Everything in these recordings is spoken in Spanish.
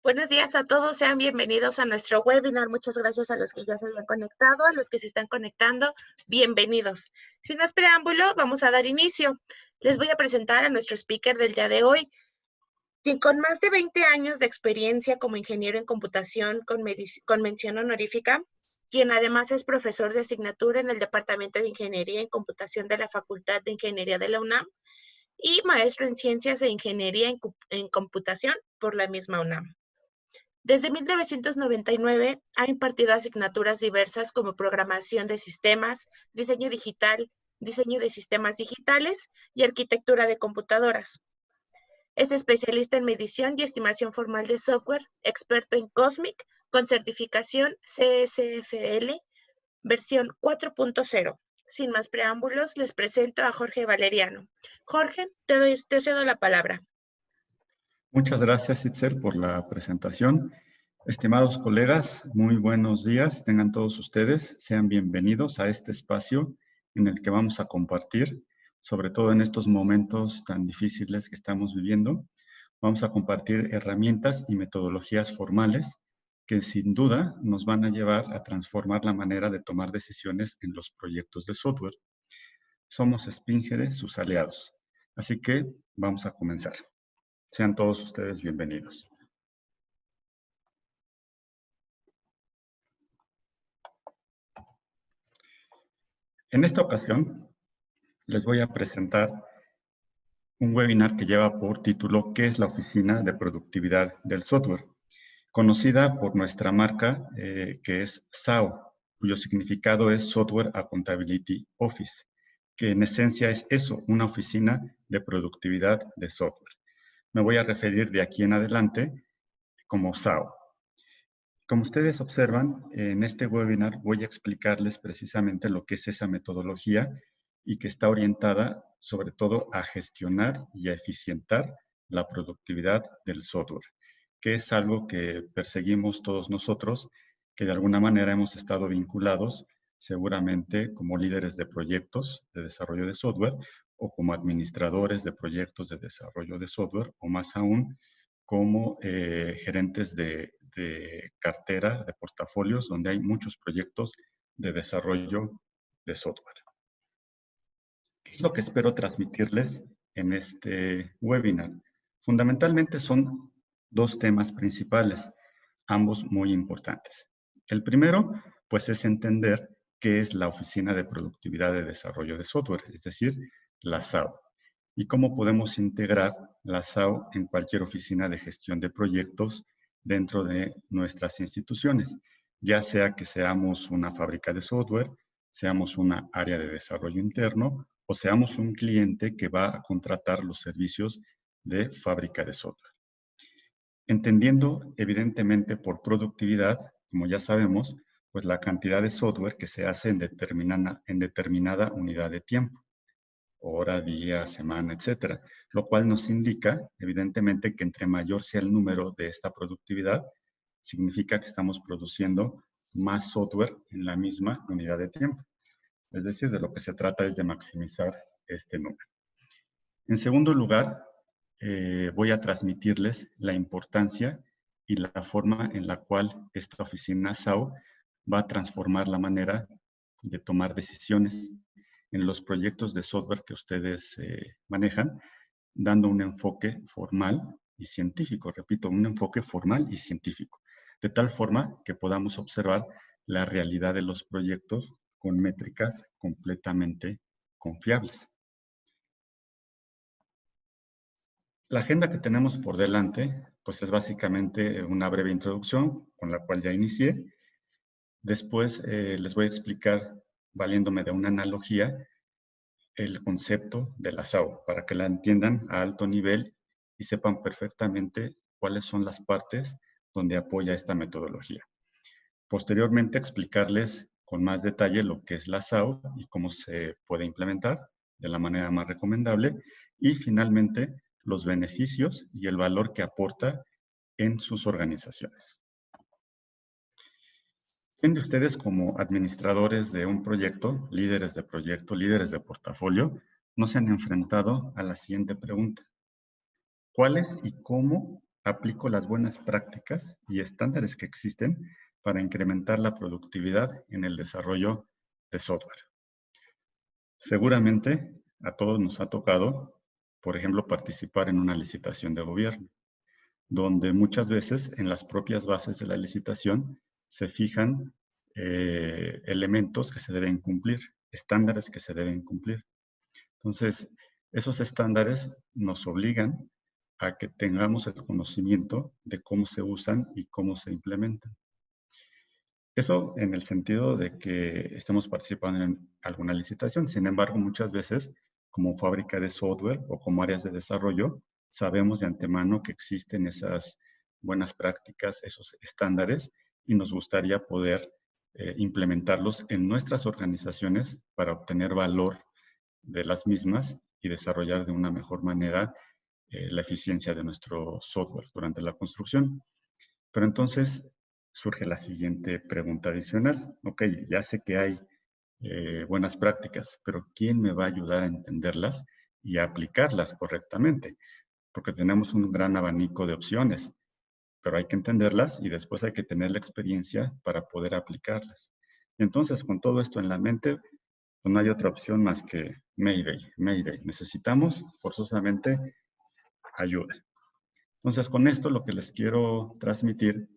Buenos días a todos, sean bienvenidos a nuestro webinar. Muchas gracias a los que ya se habían conectado, a los que se están conectando, bienvenidos. Sin más preámbulo, vamos a dar inicio. Les voy a presentar a nuestro speaker del día de hoy, quien con más de 20 años de experiencia como ingeniero en computación con mención honorífica, quien además es profesor de asignatura en el Departamento de Ingeniería en Computación de la Facultad de Ingeniería de la UNAM y maestro en Ciencias e Ingeniería en Computación por la misma UNAM. Desde 1999 ha impartido asignaturas diversas como programación de sistemas, diseño digital, diseño de sistemas digitales y arquitectura de computadoras. Es especialista en medición y estimación formal de software, experto en COSMIC con certificación CSFL versión 4.0. Sin más preámbulos, les presento a Jorge Valeriano. Jorge, te cedo la palabra. Muchas gracias, Itzel, por la presentación. Estimados colegas, muy buenos días. Tengan todos ustedes. Sean bienvenidos a este espacio en el que vamos a compartir, sobre todo en estos momentos tan difíciles que estamos viviendo, vamos a compartir herramientas y metodologías formales que sin duda nos van a llevar a transformar la manera de tomar decisiones en los proyectos de software. Somos Spingeres, sus aliados. Así que vamos a comenzar. Sean todos ustedes bienvenidos. En esta ocasión, les voy a presentar un webinar que lleva por título ¿Qué es la Oficina de Productividad del Software? Conocida por nuestra marca que es SAO, cuyo significado es Software Accountability Office, que en esencia es eso, una oficina de productividad de software. Me voy a referir de aquí en adelante como SAO. Como ustedes observan, en este webinar voy a explicarles precisamente lo que es esa metodología y que está orientada sobre todo a gestionar y a eficientar la productividad del software, que es algo que perseguimos todos nosotros, que de alguna manera hemos estado vinculados seguramente como líderes de proyectos de desarrollo de software o como administradores de proyectos de desarrollo de software o más aún como gerentes de cartera, de portafolios, donde hay muchos proyectos de desarrollo de software. ¿Qué es lo que espero transmitirles en este webinar? Fundamentalmente son dos temas principales, ambos muy importantes. El primero, pues, es entender qué es la Oficina de Productividad de Desarrollo de Software, es decir, la SAO, y cómo podemos integrar la SAO en cualquier oficina de gestión de proyectos dentro de nuestras instituciones, ya sea que seamos una fábrica de software, seamos una área de desarrollo interno o seamos un cliente que va a contratar los servicios de fábrica de software. Entendiendo evidentemente por productividad, como ya sabemos, pues la cantidad de software que se hace en determinada unidad de tiempo, hora, día, semana, etcétera, lo cual nos indica evidentemente que entre mayor sea el número de esta productividad, significa que estamos produciendo más software en la misma unidad de tiempo. Es decir, de lo que se trata es de maximizar este número. En segundo lugar, voy a transmitirles la importancia y la forma en la cual esta oficina SAO va a transformar la manera de tomar decisiones en los proyectos de software que ustedes manejan, dando un enfoque formal y científico. Repito, un enfoque formal y científico, de tal forma que podamos observar la realidad de los proyectos con métricas completamente confiables. La agenda que tenemos por delante, pues es básicamente una breve introducción con la cual ya inicié. Después les voy a explicar, valiéndome de una analogía, el concepto de la SAO, para que la entiendan a alto nivel y sepan perfectamente cuáles son las partes donde apoya esta metodología. Posteriormente, explicarles con más detalle lo que es la SAO y cómo se puede implementar de la manera más recomendable. Y finalmente, los beneficios y el valor que aporta en sus organizaciones. ¿Quién de ustedes como administradores de un proyecto, líderes de proyecto, líderes de portafolio, no se han enfrentado a la siguiente pregunta? ¿Cuáles y cómo aplico las buenas prácticas y estándares que existen para incrementar la productividad en el desarrollo de software. Seguramente a todos nos ha tocado, por ejemplo, participar en una licitación de gobierno, donde muchas veces en las propias bases de la licitación se fijan elementos que se deben cumplir, estándares que se deben cumplir. Entonces, esos estándares nos obligan a que tengamos el conocimiento de cómo se usan y cómo se implementan. Eso en el sentido de que estemos participando en alguna licitación. Sin embargo, muchas veces, como fábrica de software o como áreas de desarrollo, sabemos de antemano que existen esas buenas prácticas, esos estándares, y nos gustaría poder implementarlos en nuestras organizaciones para obtener valor de las mismas y desarrollar de una mejor manera la eficiencia de nuestro software durante la construcción. Pero entonces surge la siguiente pregunta adicional. Ok, ya sé que hay buenas prácticas, pero ¿quién me va a ayudar a entenderlas y a aplicarlas correctamente? Porque tenemos un gran abanico de opciones, pero hay que entenderlas y después hay que tener la experiencia para poder aplicarlas. Entonces, con todo esto en la mente, pues no hay otra opción más que Mayday, Mayday. Necesitamos forzosamente ayuda. Entonces, con esto lo que les quiero transmitir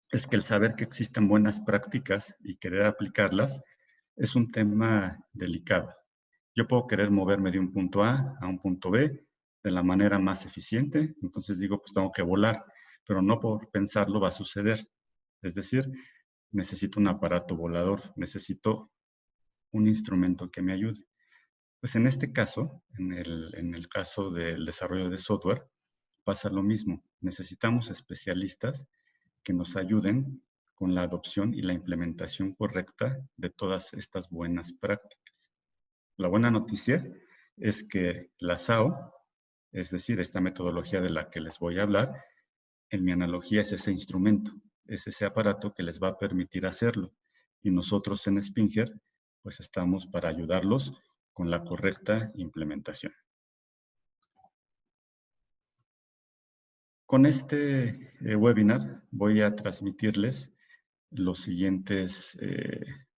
es que el saber que existen buenas prácticas y querer aplicarlas es un tema delicado. Yo puedo querer moverme de un punto A un punto B de la manera más eficiente, entonces digo, pues tengo que volar, pero no por pensarlo va a suceder. Es decir, necesito un aparato volador, necesito un instrumento que me ayude. Pues en este caso, en el caso del desarrollo de software, pasa lo mismo. Necesitamos especialistas que nos ayuden con la adopción y la implementación correcta de todas estas buenas prácticas. La buena noticia es que la SAO, es decir, esta metodología de la que les voy a hablar, en mi analogía es ese instrumento, es ese aparato que les va a permitir hacerlo. Y nosotros en Spinger, pues estamos para ayudarlos con la correcta implementación. Con este webinar voy a transmitirles los siguientes,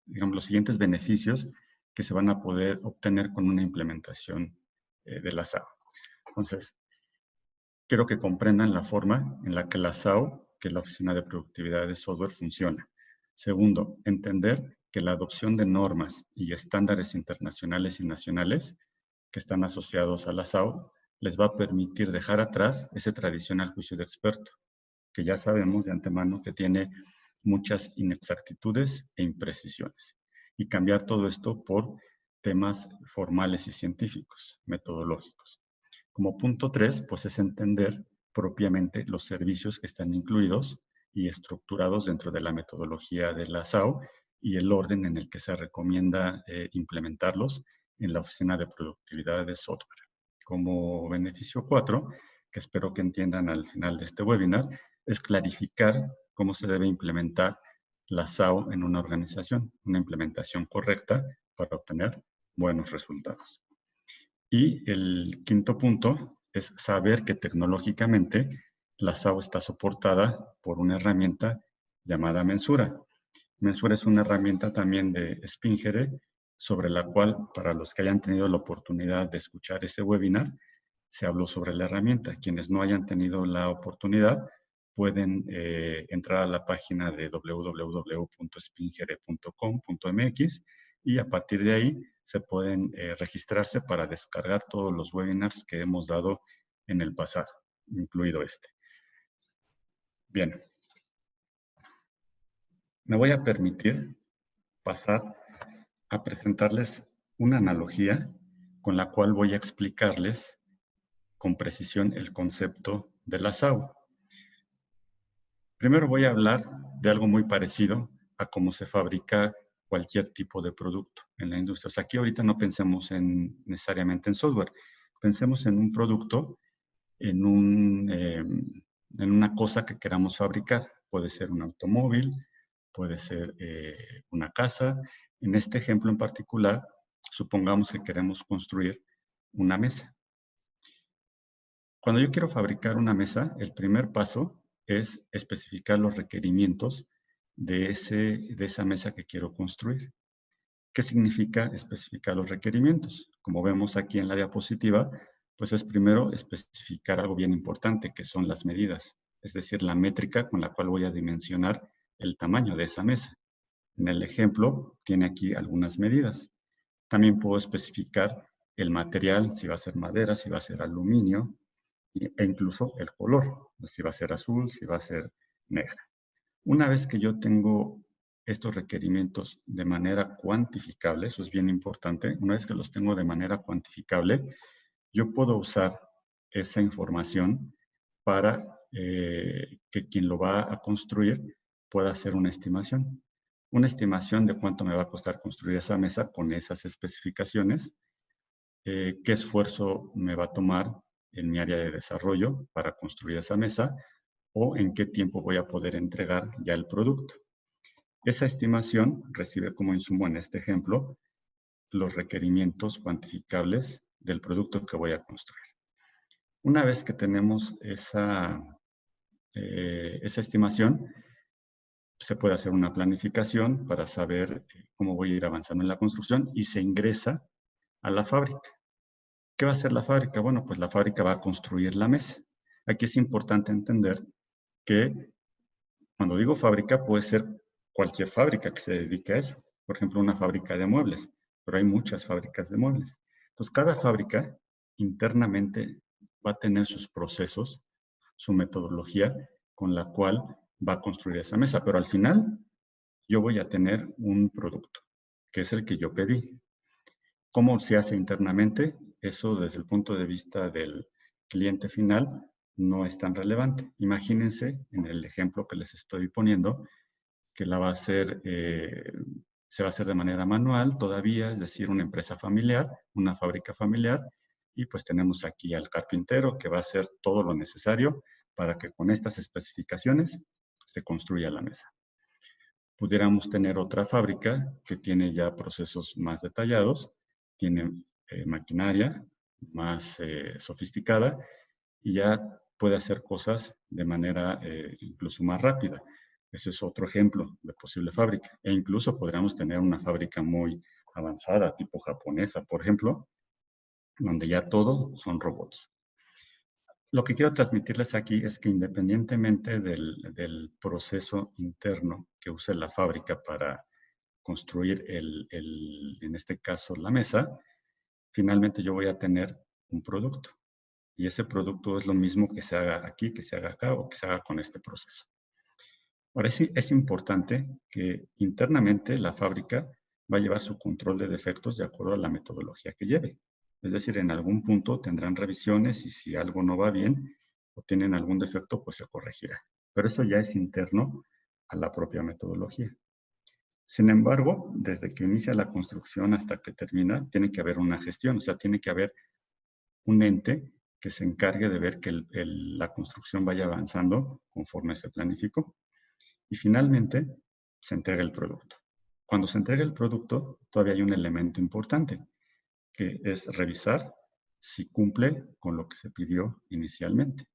digamos, los siguientes beneficios que se van a poder obtener con una implementación de la SAO. Entonces, quiero que comprendan la forma en la que la SAO, que es la Oficina de Productividad de Software, funciona. Segundo, entender que la adopción de normas y estándares internacionales y nacionales que están asociados a la SAO les va a permitir dejar atrás ese tradicional juicio de experto, que ya sabemos de antemano que tiene muchas inexactitudes e imprecisiones, y cambiar todo esto por temas formales y científicos, metodológicos. Como punto 3, pues es entender propiamente los servicios que están incluidos y estructurados dentro de la metodología de la SAO y el orden en el que se recomienda implementarlos en la Oficina de Productividad de Software. Como beneficio 4, que espero que entiendan al final de este webinar, es clarificar cómo se debe implementar la SAO en una organización, una implementación correcta para obtener buenos resultados. Y el quinto punto es saber que tecnológicamente la SAO está soportada por una herramienta llamada Mensura. Mensura es una herramienta también de Spingere, sobre la cual, para los que hayan tenido la oportunidad de escuchar ese webinar, se habló sobre la herramienta. Quienes no hayan tenido la oportunidad pueden entrar a la página de www.spingere.com.mx y a partir de ahí se pueden registrarse para descargar todos los webinars que hemos dado en el pasado, incluido este. Bien. Me voy a permitir pasar a presentarles una analogía con la cual voy a explicarles con precisión el concepto de la SAO. Primero voy a hablar de algo muy parecido a cómo se fabrica cualquier tipo de producto en la industria. O sea, aquí ahorita no pensemos necesariamente en software, pensemos en un producto, en una cosa que queramos fabricar. Puede ser un automóvil, puede ser una casa. En este ejemplo en particular, supongamos que queremos construir una mesa. Cuando yo quiero fabricar una mesa, el primer paso es especificar los requerimientos de esa mesa que quiero construir. ¿Qué significa especificar los requerimientos? Como vemos aquí en la diapositiva, pues es primero especificar algo bien importante, que son las medidas, es decir, la métrica con la cual voy a dimensionar el tamaño de esa mesa. En el ejemplo, tiene aquí algunas medidas. También puedo especificar el material, si va a ser madera, si va a ser aluminio, e incluso el color, si va a ser azul, si va a ser negra. Una vez que yo tengo estos requerimientos de manera cuantificable, eso es bien importante, una vez que los tengo de manera cuantificable, yo puedo usar esa información para que quien lo va a construir pueda hacer una estimación. Una estimación de cuánto me va a costar construir esa mesa con esas especificaciones, qué esfuerzo me va a tomar en mi área de desarrollo para construir esa mesa o en qué tiempo voy a poder entregar ya el producto. Esa estimación recibe como insumo en este ejemplo los requerimientos cuantificables del producto que voy a construir. Una vez que tenemos esa estimación, se puede hacer una planificación para saber cómo voy a ir avanzando en la construcción y se ingresa a la fábrica. ¿Qué va a hacer la fábrica? Bueno, pues la fábrica va a construir la mesa. Aquí es importante entender que cuando digo fábrica puede ser cualquier fábrica que se dedique a eso. Por ejemplo, una fábrica de muebles, pero hay muchas fábricas de muebles. Entonces, cada fábrica internamente va a tener sus procesos, su metodología con la cual va a construir esa mesa, pero al final yo voy a tener un producto, que es el que yo pedí. ¿Cómo se hace internamente? Eso desde el punto de vista del cliente final no es tan relevante. Imagínense en el ejemplo que les estoy poniendo que se va a hacer de manera manual todavía, es decir, una empresa familiar, una fábrica familiar, y pues tenemos aquí al carpintero que va a hacer todo lo necesario para que con estas especificaciones se construya la mesa. Pudiéramos tener otra fábrica que tiene ya procesos más detallados, tiene maquinaria más sofisticada y ya puede hacer cosas de manera incluso más rápida. Ese es otro ejemplo de posible fábrica. E incluso podríamos tener una fábrica muy avanzada, tipo japonesa, por ejemplo, donde ya todo son robots. Lo que quiero transmitirles aquí es que independientemente del proceso interno que use la fábrica para construir, en este caso, la mesa, finalmente yo voy a tener un producto. Y ese producto es lo mismo que se haga aquí, que se haga acá o que se haga con este proceso. Ahora sí, es importante que internamente la fábrica va a llevar su control de defectos de acuerdo a la metodología que lleve. Es decir, en algún punto tendrán revisiones y si algo no va bien o tienen algún defecto, pues se corregirá. Pero eso ya es interno a la propia metodología. Sin embargo, desde que inicia la construcción hasta que termina, tiene que haber una gestión, o sea, tiene que haber un ente que se encargue de ver que la construcción vaya avanzando conforme se planificó. Y finalmente, se entrega el producto. Cuando se entrega el producto, todavía hay un elemento importante, que es revisar si cumple con lo que se pidió inicialmente.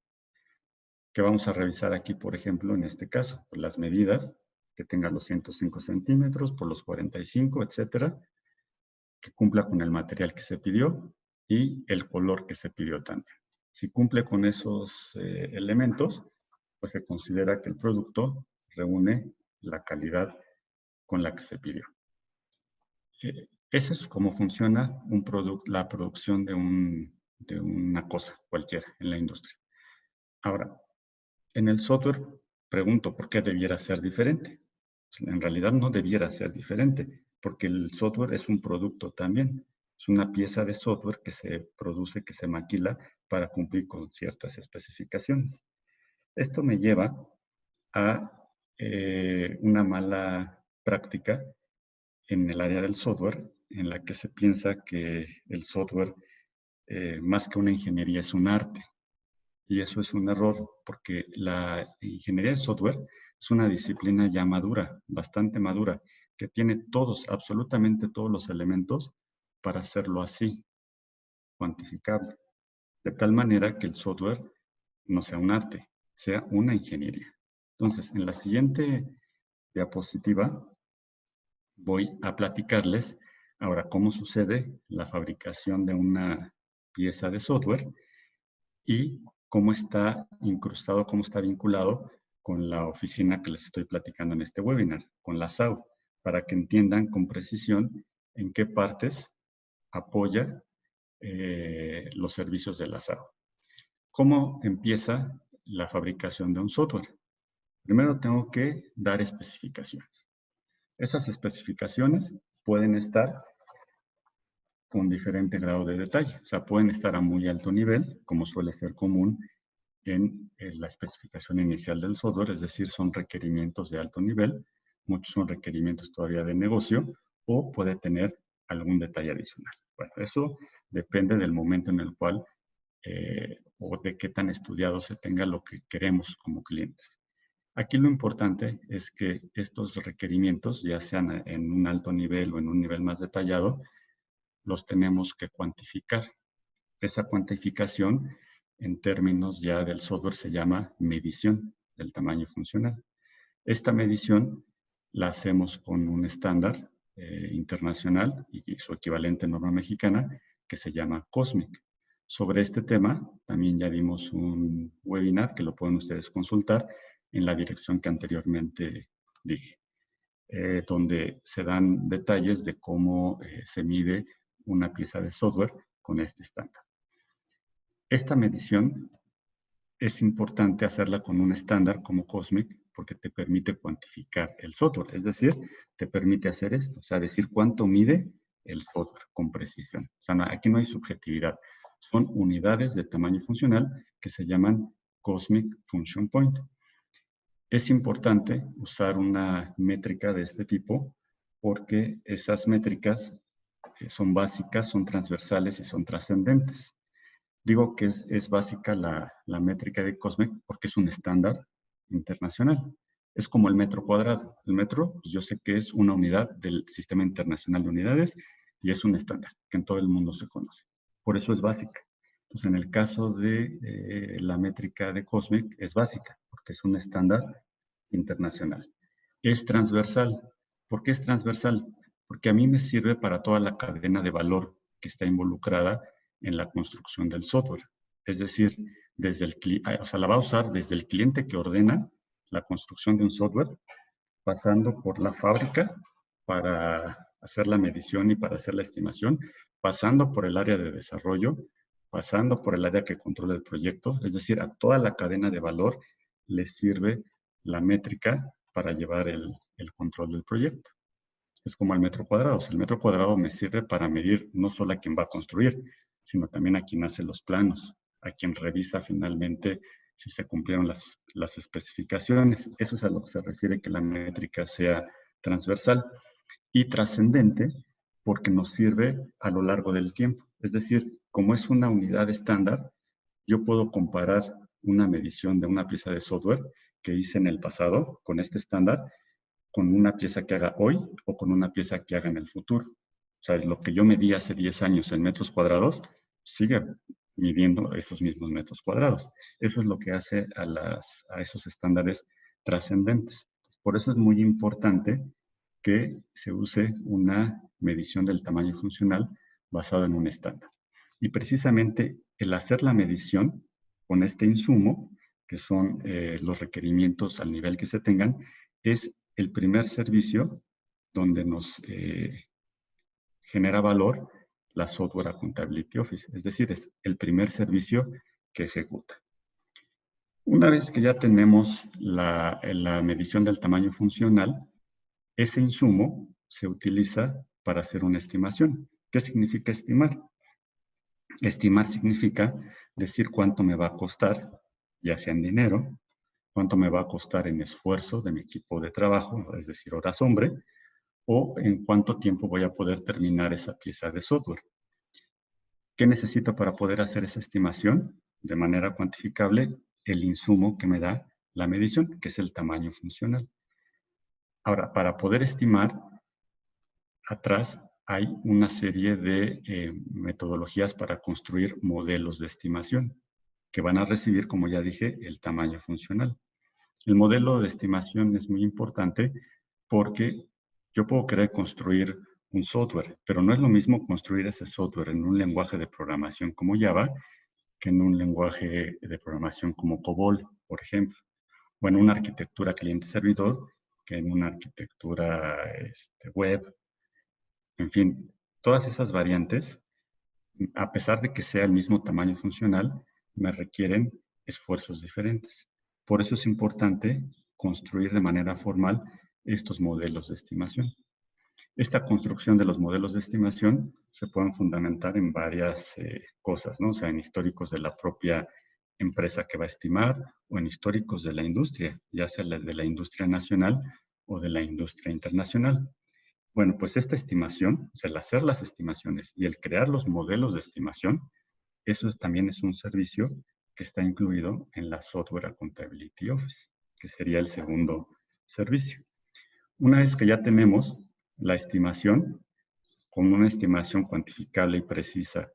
¿Qué vamos a revisar aquí, por ejemplo, en este caso? Pues las medidas, que tenga los 105 centímetros por los 45, etcétera, que cumpla con el material que se pidió y el color que se pidió también. Si cumple con esos elementos, pues se considera que el producto reúne la calidad con la que se pidió. Eso es cómo funciona la producción de una cosa cualquiera en la industria. Ahora, en el software, pregunto, ¿por qué debiera ser diferente? Pues, en realidad no debiera ser diferente, porque el software es un producto también. Es una pieza de software que se produce, que se maquila para cumplir con ciertas especificaciones. Esto me lleva a una mala práctica en el área del software, en la que se piensa que el software, más que una ingeniería, es un arte. Y eso es un error, porque la ingeniería de software es una disciplina ya madura, bastante madura, que tiene todos, absolutamente todos los elementos para hacerlo así, cuantificable. de tal manera que el software no sea un arte, sea una ingeniería. Entonces, en la siguiente diapositiva voy a platicarles ahora cómo sucede la fabricación de una pieza de software y cómo está incrustado, cómo está vinculado con la oficina que les estoy platicando en este webinar, con la SAU, para que entiendan con precisión en qué partes apoya los servicios de la SAU. ¿Cómo empieza la fabricación de un software? Primero tengo que dar especificaciones. Esas especificaciones pueden estar con diferente grado de detalle. O sea, pueden estar a muy alto nivel, como suele ser común en la especificación inicial del software, es decir, son requerimientos de alto nivel, muchos son requerimientos todavía de negocio, o puede tener algún detalle adicional. Bueno, eso depende del momento en el cual o de qué tan estudiado se tenga lo que queremos como clientes. Aquí lo importante es que estos requerimientos, ya sean en un alto nivel o en un nivel más detallado, los tenemos que cuantificar. Esa cuantificación, en términos ya del software, se llama medición del tamaño funcional. Esta medición la hacemos con un estándar internacional y su equivalente en norma mexicana, que se llama COSMIC. Sobre este tema, también ya dimos un webinar que lo pueden ustedes consultar en la dirección que anteriormente dije, donde se dan detalles de cómo se mide una pieza de software con este estándar. Esta medición es importante hacerla con un estándar como COSMIC porque te permite cuantificar el software, es decir, te permite hacer esto, o sea, decir cuánto mide el software con precisión. O sea, aquí no hay subjetividad, son unidades de tamaño funcional que se llaman COSMIC Function Point. Es importante usar una métrica de este tipo porque esas métricas son básicas, son transversales y son trascendentes. Digo que es básica la métrica de COSMIC porque es un estándar internacional. Es como el metro cuadrado. El metro, pues yo sé que es una unidad del Sistema Internacional de Unidades y es un estándar que en todo el mundo se conoce. Por eso es básica. Entonces, en el caso de la métrica de COSMIC es básica porque es un estándar internacional. Es transversal. ¿Por qué es transversal? Porque a mí me sirve para toda la cadena de valor que está involucrada en la construcción del software. Es decir, la va a usar desde el cliente que ordena la construcción de un software, pasando por la fábrica para hacer la medición y para hacer la estimación, pasando por el área de desarrollo, pasando por el área que controla el proyecto, es decir, a toda la cadena de valor les sirve la métrica para llevar el control del proyecto. Es como el metro cuadrado. El metro cuadrado me sirve para medir no solo a quien va a construir, sino también a quien hace los planos, a quien revisa finalmente si se cumplieron las especificaciones. Eso es a lo que se refiere que la métrica sea transversal y trascendente porque nos sirve a lo largo del tiempo. Es decir, como es una unidad estándar, yo puedo comparar una medición de una pieza de software que hice en el pasado con este estándar con una pieza que haga hoy o con una pieza que haga en el futuro. O sea, lo que yo medí hace 10 años en metros cuadrados, sigue midiendo esos mismos metros cuadrados. Eso es lo que hace a esos estándares trascendentes. Por eso es muy importante que se use una medición del tamaño funcional basado en un estándar. Y precisamente el hacer la medición con este insumo, que son los requerimientos al nivel que se tengan, es el primer servicio donde nos genera valor la Software Accountability Office. Es decir, es el primer servicio que ejecuta. Una vez que ya tenemos la medición del tamaño funcional, ese insumo se utiliza para hacer una estimación. ¿Qué significa estimar? Estimar significa decir cuánto me va a costar, ya sea en dinero, cuánto me va a costar en esfuerzo de mi equipo de trabajo, es decir, horas hombre, o en cuánto tiempo voy a poder terminar esa pieza de software. ¿Qué necesito para poder hacer esa estimación? De manera cuantificable, el insumo que me da la medición, que es el tamaño funcional. Ahora, para poder estimar, atrás hay una serie de metodologías para construir modelos de estimación que van a recibir, como ya dije, el tamaño funcional. El modelo de estimación es muy importante porque yo puedo querer construir un software, pero no es lo mismo construir ese software en un lenguaje de programación como Java que en un lenguaje de programación como COBOL, por ejemplo, o en una arquitectura cliente-servidor que en una arquitectura web. En fin, todas esas variantes, a pesar de que sea el mismo tamaño funcional, me requieren esfuerzos diferentes. Por eso es importante construir de manera formal estos modelos de estimación. Esta construcción de los modelos de estimación se pueden fundamentar en varias cosas, ¿no? O sea, en históricos de la propia empresa que va a estimar o en históricos de la industria, ya sea de la industria nacional o de la industria internacional. Bueno, pues esta estimación, o sea, el hacer las estimaciones y el crear los modelos de estimación, eso también es un servicio que está incluido en la Software Accountability Office, que sería el segundo servicio. Una vez que ya tenemos la estimación, con una estimación cuantificable y precisa,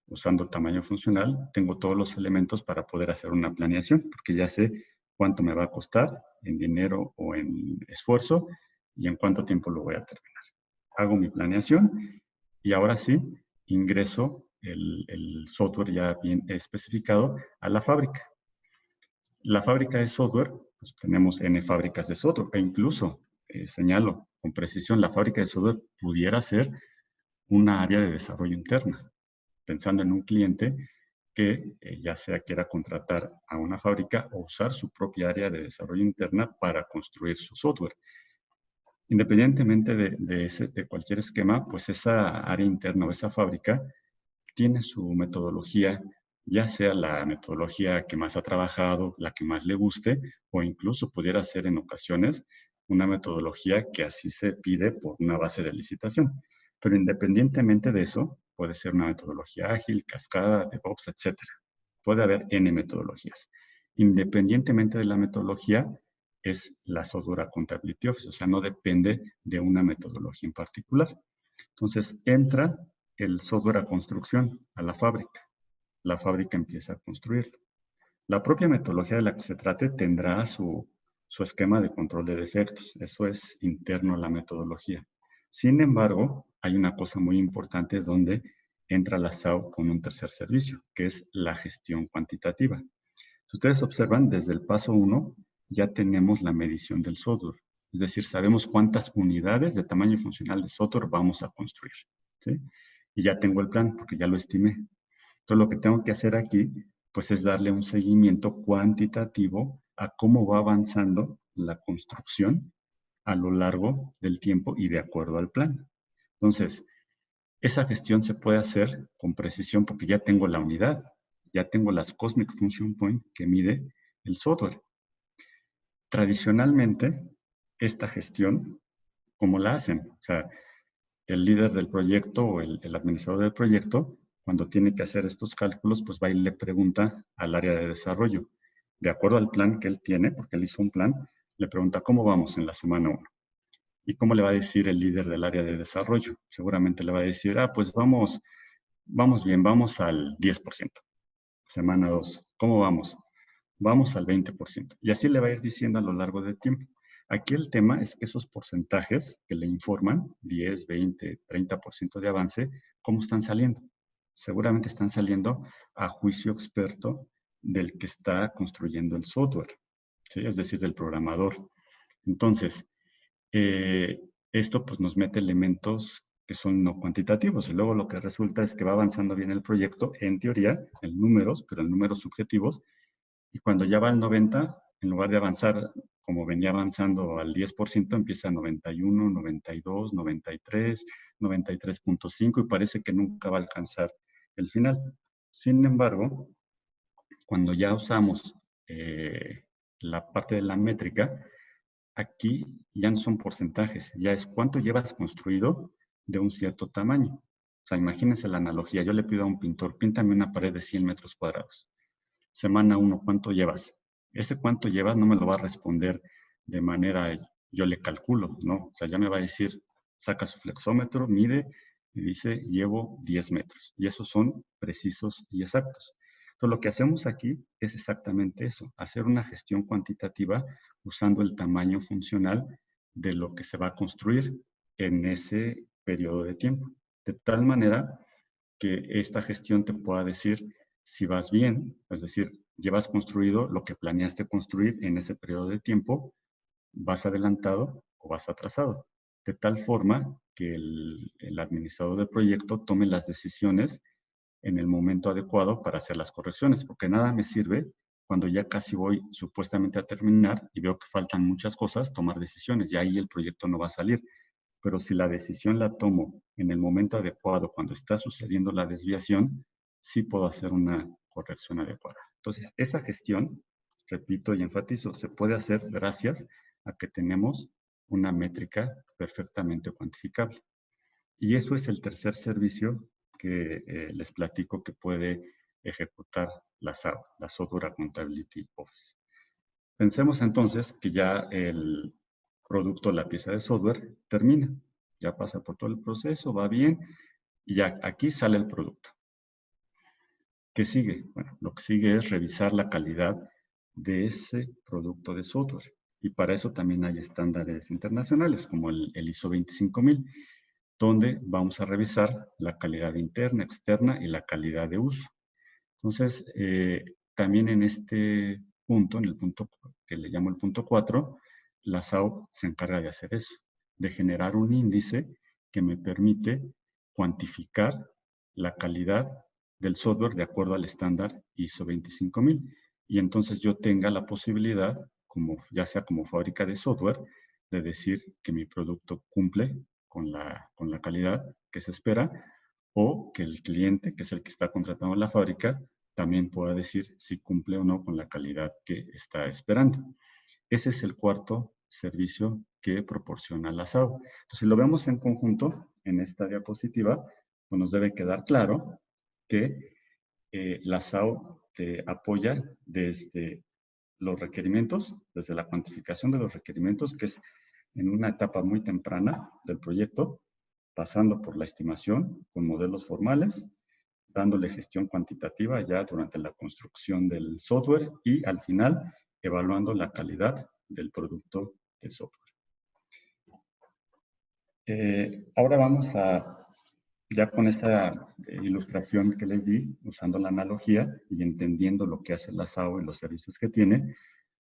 usando tamaño funcional, tengo todos los elementos para poder hacer una planeación, porque ya sé cuánto me va a costar en dinero o en esfuerzo y en cuánto tiempo lo voy a terminar. Hago mi planeación y ahora sí ingreso el software ya bien especificado a la fábrica. La fábrica de software, pues tenemos N fábricas de software e incluso, señalo con precisión, la fábrica de software pudiera ser una área de desarrollo interna, pensando en un cliente que ya sea quiera contratar a una fábrica o usar su propia área de desarrollo interna para construir su software. Independientemente de cualquier esquema, pues esa área interna o esa fábrica tiene su metodología, ya sea la metodología que más ha trabajado, la que más le guste, o incluso pudiera ser en ocasiones una metodología que así se pide por una base de licitación. Pero independientemente de eso, puede ser una metodología ágil, cascada, DevOps, etc. Puede haber N metodologías. Independientemente de la metodología, es la Software Accountability Office, o sea, no depende de una metodología en particular. Entonces, entra el software a construcción a la fábrica. La fábrica empieza a construirlo. La propia metodología de la que se trate tendrá su esquema de control de defectos. Eso es interno a la metodología. Sin embargo, hay una cosa muy importante donde entra la SAO con un tercer servicio, que es la gestión cuantitativa. Si ustedes observan, desde el paso 1 ya tenemos la medición del software. Es decir, sabemos cuántas unidades de tamaño funcional de software vamos a construir, ¿sí? Y ya tengo el plan porque ya lo estimé. Entonces, lo que tengo que hacer aquí, pues es darle un seguimiento cuantitativo a cómo va avanzando la construcción a lo largo del tiempo y de acuerdo al plan. Entonces, esa gestión se puede hacer con precisión porque ya tengo la unidad, ya tengo las Cosmic Function Point que mide el software. Tradicionalmente, esta gestión, ¿cómo la hacen? O sea, el líder del proyecto o el administrador del proyecto, cuando tiene que hacer estos cálculos, pues va y le pregunta al área de desarrollo. De acuerdo al plan que él tiene, porque él hizo un plan, le pregunta cómo vamos en la semana 1. ¿Y cómo le va a decir el líder del área de desarrollo? Seguramente le va a decir, pues vamos bien, vamos al 10%. Semana 2, ¿cómo vamos? Vamos al 20%. Y así le va a ir diciendo a lo largo del tiempo. Aquí el tema es que esos porcentajes que le informan, 10, 20, 30% de avance, ¿cómo están saliendo? Seguramente están saliendo a juicio experto del que está construyendo el software, ¿sí? Es decir, del programador. Entonces, esto pues nos mete elementos que son no cuantitativos. Y luego lo que resulta es que va avanzando bien el proyecto, en teoría, en números, pero en números subjetivos. Y cuando ya va al 90, en lugar de avanzar como venía avanzando al 10%, empieza a 91, 92, 93, 93.5 y parece que nunca va a alcanzar el final. Sin embargo, cuando ya usamos la parte de la métrica, aquí ya no son porcentajes, ya es cuánto llevas construido de un cierto tamaño. O sea, imagínense la analogía. Yo le pido a un pintor, píntame una pared de 100 metros cuadrados. Semana 1, ¿cuánto llevas? Ese cuánto llevas no me lo va a responder de manera, yo le calculo, ¿no? O sea, ya me va a decir, saca su flexómetro, mide y dice, llevo 10 metros. Y esos son precisos y exactos. Entonces, lo que hacemos aquí es exactamente eso, hacer una gestión cuantitativa usando el tamaño funcional de lo que se va a construir en ese periodo de tiempo. De tal manera que esta gestión te pueda decir si vas bien, es decir, llevas construido lo que planeaste construir en ese periodo de tiempo, vas adelantado o vas atrasado, de tal forma que el administrador del proyecto tome las decisiones en el momento adecuado para hacer las correcciones, porque nada me sirve cuando ya casi voy supuestamente a terminar y veo que faltan muchas cosas, tomar decisiones, y ahí el proyecto no va a salir. Pero si la decisión la tomo en el momento adecuado, cuando está sucediendo la desviación, sí puedo hacer una corrección adecuada. Entonces, esa gestión, repito y enfatizo, se puede hacer gracias a que tenemos una métrica perfectamente cuantificable. Y eso es el tercer servicio que les platico que puede ejecutar la SAO, la Software Accountability Office. Pensemos entonces que ya el producto, la pieza de software, termina. Ya pasa por todo el proceso, va bien, y ya aquí sale el producto. ¿Qué sigue? Bueno, lo que sigue es revisar la calidad de ese producto de software. Y para eso también hay estándares internacionales, como el ISO 25000, donde vamos a revisar la calidad interna, externa y la calidad de uso. Entonces, también en este punto, en el punto que le llamo el punto 4, la SAO se encarga de hacer eso, de generar un índice que me permite cuantificar la calidad del software de acuerdo al estándar ISO 25000. Y entonces yo tenga la posibilidad, ya sea como fábrica de software, de decir que mi producto cumple con la calidad que se espera, o que el cliente, que es el que está contratando la fábrica, también pueda decir si cumple o no con la calidad que está esperando. Ese es el cuarto servicio que proporciona la SAO. Entonces, si lo vemos en conjunto, en esta diapositiva, pues nos debe quedar claro que la SAO te apoya desde los requerimientos, desde la cuantificación de los requerimientos, que es en una etapa muy temprana del proyecto, pasando por la estimación con modelos formales, dándole gestión cuantitativa ya durante la construcción del software y al final evaluando la calidad del producto de software. Ahora vamos a, ya con esta ilustración que les di, usando la analogía y entendiendo lo que hace la SAO y los servicios que tiene,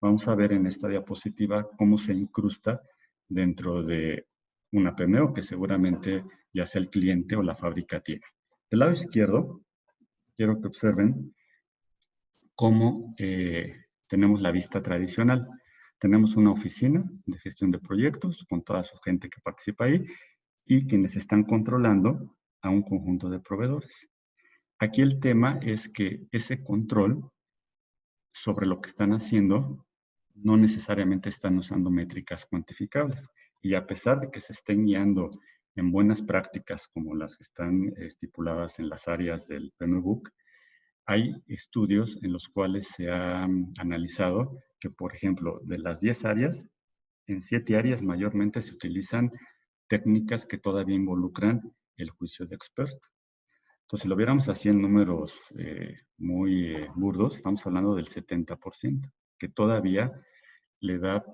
vamos a ver en esta diapositiva cómo se incrusta dentro de una PMO que seguramente ya sea el cliente o la fábrica tiene. Del lado izquierdo, quiero que observen cómo tenemos la vista tradicional. Tenemos una oficina de gestión de proyectos con toda su gente que participa ahí y quienes están controlando a un conjunto de proveedores. Aquí el tema es que ese control sobre lo que están haciendo no necesariamente están usando métricas cuantificables. Y a pesar de que se estén guiando en buenas prácticas como las que están estipuladas en las áreas del PMBOK, hay estudios en los cuales se ha analizado que, por ejemplo, de las 10 áreas, en 7 áreas mayormente se utilizan técnicas que todavía involucran el juicio de experto. Entonces, si lo viéramos así en números muy burdos, estamos hablando del 70%, que todavía le da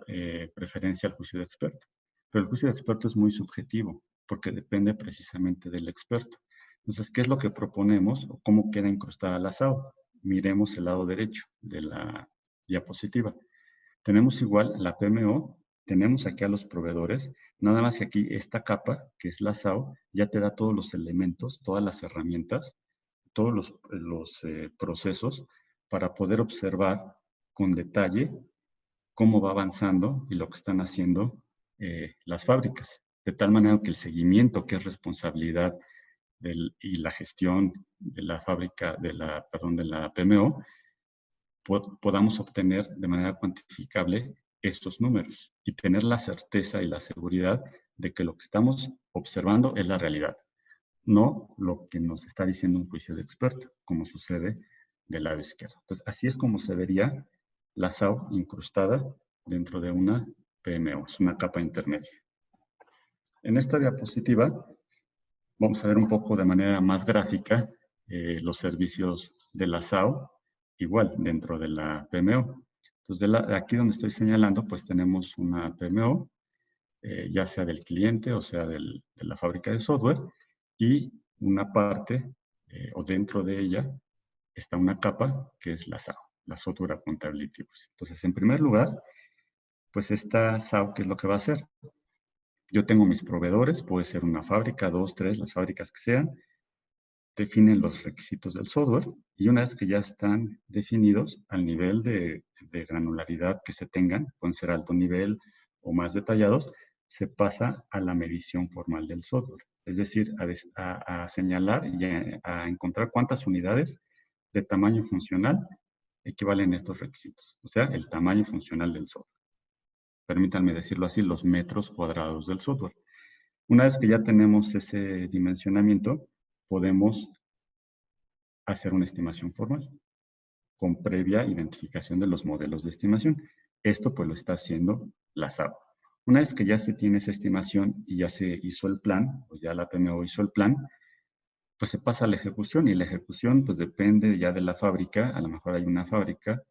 preferencia al juicio de experto. Pero el juicio de experto es muy subjetivo, porque depende precisamente del experto. Entonces, ¿qué es lo que proponemos o cómo queda incrustada la SAO? Miremos el lado derecho de la diapositiva. Tenemos igual la PMO, tenemos aquí a los proveedores, nada más que aquí esta capa, que es la SAO, ya te da todos los elementos, todas las herramientas, todos los procesos para poder observar con detalle cómo va avanzando y lo que están haciendo las fábricas. De tal manera que el seguimiento, que es responsabilidad y la gestión de la fábrica, de la PMO, podamos obtener de manera cuantificable estos números y tener la certeza y la seguridad de que lo que estamos observando es la realidad, no lo que nos está diciendo un juicio de experto, como sucede del lado izquierdo. Entonces, así es como se vería la SAO incrustada dentro de una PMO, es una capa intermedia. En esta diapositiva vamos a ver un poco de manera más gráfica los servicios de la SAO, igual dentro de la PMO. Entonces, aquí donde estoy señalando, pues tenemos una PMO, ya sea del cliente o sea de la fábrica de software, y una parte o dentro de ella está una capa que es la SAO, la Software Accountability Office. Entonces, en primer lugar, pues esta SAO, ¿qué es lo que va a hacer? Yo tengo mis proveedores, puede ser una fábrica, 2, 3, las fábricas que sean, definen los requisitos del software y una vez que ya están definidos al nivel de granularidad que se tengan, pueden ser alto nivel o más detallados, se pasa a la medición formal del software. Es decir, a señalar y a encontrar cuántas unidades de tamaño funcional equivalen a estos requisitos. O sea, el tamaño funcional del software. Permítanme decirlo así, los metros cuadrados del software. Una vez que ya tenemos ese dimensionamiento, podemos hacer una estimación formal con previa identificación de los modelos de estimación. Esto pues lo está haciendo la SAO. Una vez que ya se tiene esa estimación y ya se hizo el plan, o ya la PMO hizo el plan, pues se pasa a la ejecución y la ejecución pues depende ya de la fábrica. A lo mejor hay una fábrica